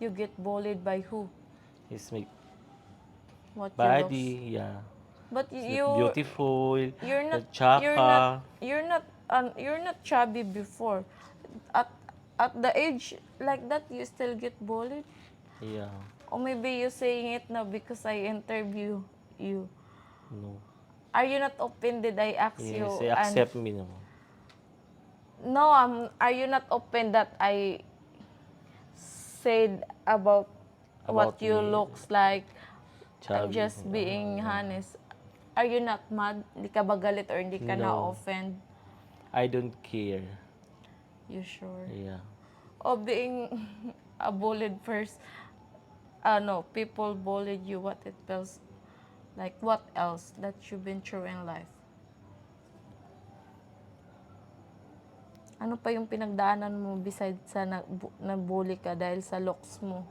You get bullied by who? His my What your looks? body, yeah. But He's you beautiful, you're the not you're not chaka. you're not chubby before. At at the age like that, you still get bullied? Yeah, Or maybe you saying it now because I interview you. no. Are you not offended I ask Yes, you they and accept me naman. no, are you not open that I said about what About you me, looks like? I'm chubby. just being honest. Are you not mad? Hindi ka ba galit or hindi ka No, na-offend? I don't care. You sure? Yeah. O being a bullied first, people bullied you, what it feels like, what else that you've been through in life? Ano pa yung pinagdaanan mo besides sa na-bully ka dahil sa looks mo?